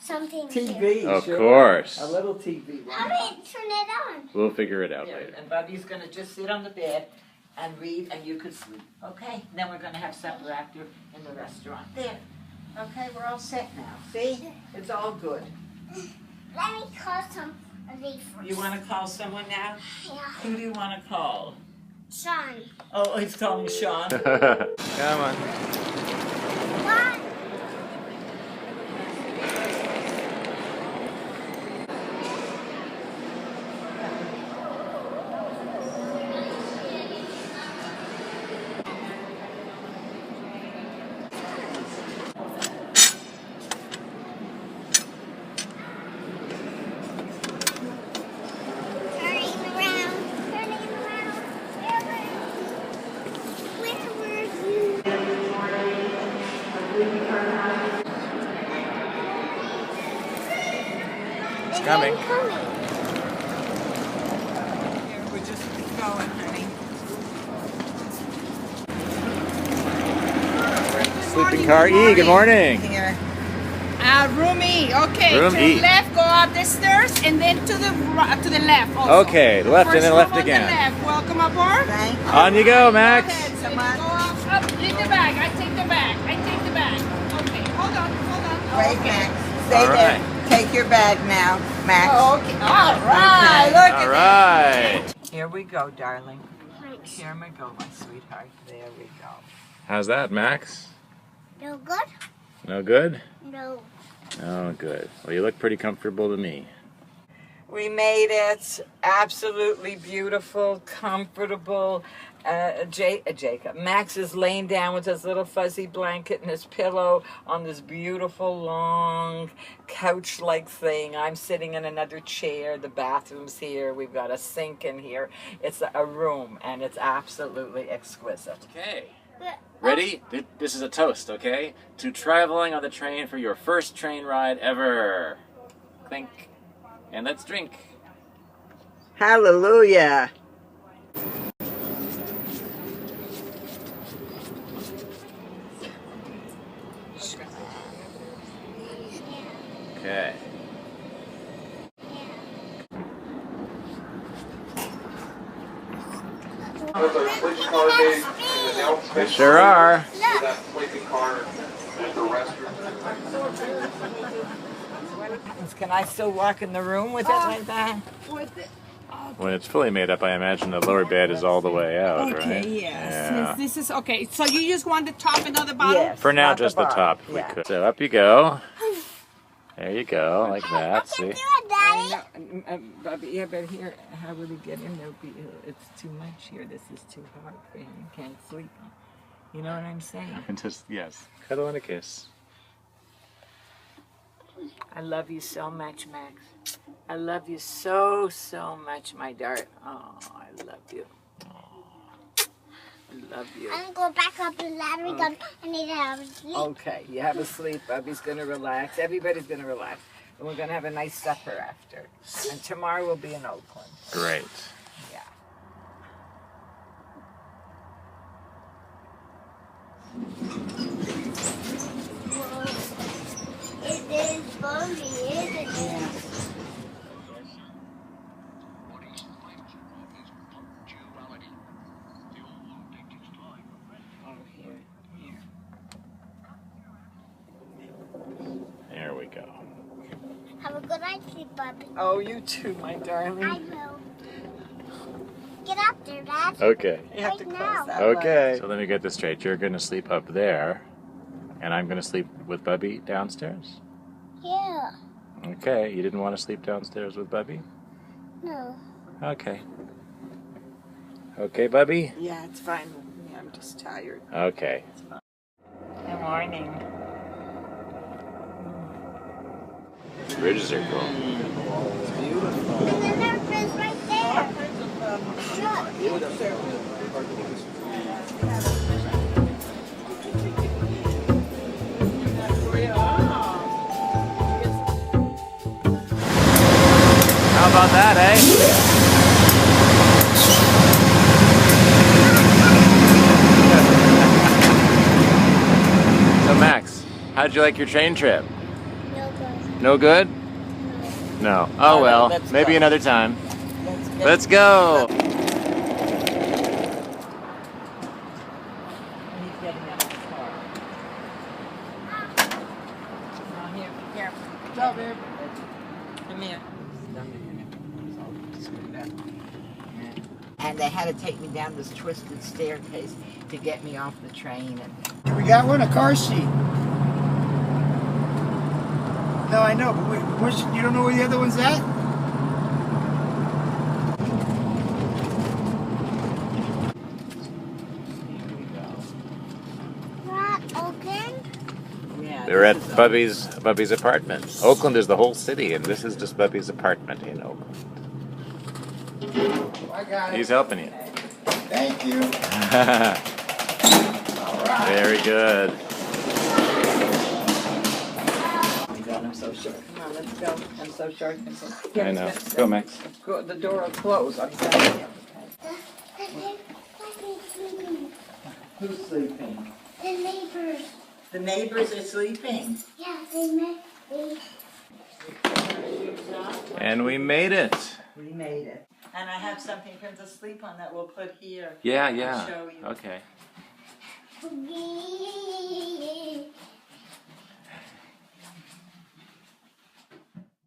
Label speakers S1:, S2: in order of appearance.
S1: something
S2: TV,
S3: Of
S2: sure.
S3: course.
S2: A little TV.
S1: How do you turn it on?
S3: We'll figure it out
S2: Yeah,
S3: later.
S2: and Bubby's going to just sit on the bed and read, and you could sleep. Okay? Then we're going to have supper after in the restaurant. There. Okay, we're all set now. See? It's all good.
S1: Let me call somebody first.
S2: You want to call someone now?
S1: Yeah.
S2: Who do you want to call?
S1: Sean.
S2: Oh, he's calling Sean.
S3: Come on.
S1: What?
S3: It's coming.
S2: We're just going, honey.
S3: Sleeping car E, good morning.
S2: Here.
S4: Room E. Okay.
S3: Room
S4: to
S3: E.
S4: the left, go up the stairs, and then to the left. Also.
S3: Okay, left and
S4: First
S3: then left
S4: room on
S3: again.
S4: The left. Welcome aboard.
S2: Thank you.
S3: On you go, Max.
S4: Go ahead. So you go up. Leave the bag. I take the bag. Okay. Hold on.
S5: Wait,
S4: Okay.
S5: Max. Stay
S3: All
S5: there.
S3: right.
S5: Take your bag now, Max.
S4: Oh, okay. All right. Look
S3: All
S4: at
S3: right.
S2: Here we go, darling. Here we go, my sweetheart. There we go.
S3: How's that, Max?
S1: No good?
S3: No good?
S1: No.
S3: Oh, good. Well, you look pretty comfortable to me.
S2: We made it absolutely beautiful, comfortable. Jacob. Max is laying down with his little fuzzy blanket and his pillow on this beautiful, long, couch-like thing. I'm sitting in another chair. The bathroom's here. We've got a sink in here. It's a room, and it's absolutely exquisite.
S3: Okay. Ready? This is a toast, okay? To traveling on the train for your first train ride ever. Clink. And let's drink.
S5: Hallelujah.
S3: Okay.
S6: There's a sleeping car gate in the down
S3: They
S6: space.
S3: sure are.
S6: That sleeping car is the restroom.
S2: Can I still walk in the room with it like that?
S3: When it's fully made up, I imagine the lower bed is all the way out,
S4: Okay.
S3: right?
S4: Yes.
S3: Yeah.
S4: This is okay. So you just want the top and not the bottom?
S2: Yes.
S3: For now,
S2: Not
S3: just the
S2: bottom.
S3: top, if we
S2: Yeah.
S3: could. So up you go. There you go, like that. See?
S1: Do it, Daddy.
S2: Bobby, yeah, but here, how would he get in there? It's too much here. This is too hard for him. He can't sleep. You know what I'm saying?
S3: Just, yes. Cuddle and a kiss.
S2: I love you so much, Max. I love you so, so much, my dart. Oh, I love you. I love you.
S1: I'm gonna go back up the ladder because I need to have a sleep.
S2: Okay, you have a sleep. Bubby's going to relax. Everybody's going to relax. And we're going to have a nice supper after. And tomorrow we'll be in Oakland.
S3: Great.
S2: Yeah.
S1: It is bumpy, isn't it?
S3: There we go.
S1: Have a good night, sleep, Bubby.
S2: Oh, you too, my darling.
S1: I will. Get up there, Dad.
S3: Okay.
S2: You have to
S1: Right
S2: close
S1: now.
S2: that
S3: Okay. So let me get this straight. You're going to sleep up there, and I'm going to sleep with Bubby downstairs?
S1: Yeah.
S3: Okay. You didn't want to sleep downstairs with Bubby?
S1: No.
S3: Okay. Okay, Bubby?
S2: Yeah, it's fine with me. I'm just tired.
S3: Okay.
S2: Good morning.
S3: Bridges are cool.
S1: The number is right there.
S3: How about that, eh? So Max, how'd you like your train trip?
S1: No good.
S3: No good? No. Oh well,
S2: let's
S3: maybe
S2: go.
S3: another time.
S2: Let's
S3: Let's
S2: get-
S3: go.
S2: He's getting out of the car. Now here, be careful.
S4: Ciao, babe.
S2: Come here. And they had to take me down this twisted staircase to get me off the train. And
S4: We got one, a car seat. No, I know, but you don't know where the other one's at?
S1: We're at Oakland.
S2: yeah,
S3: They're
S2: this
S3: at
S2: is
S3: Bubby's apartment. Oakland is the whole city, and this is just Bubby's apartment in Oakland.
S4: I got it.
S3: He's helping you.
S4: Thank you.
S3: Very good.
S2: Oh my God, I'm so short. Come on, let's go. I'm so short.
S3: I know. Go, Max.
S2: Go, the door will close. I'm telling you. Who's sleeping?
S1: The neighbors.
S2: The neighbors are sleeping.
S1: Yeah, they
S3: And we made it.
S2: We made it. And I have something for him to sleep on that we'll put here.
S3: Yeah,
S2: I'll
S3: yeah.
S2: show you.
S3: Okay.
S1: made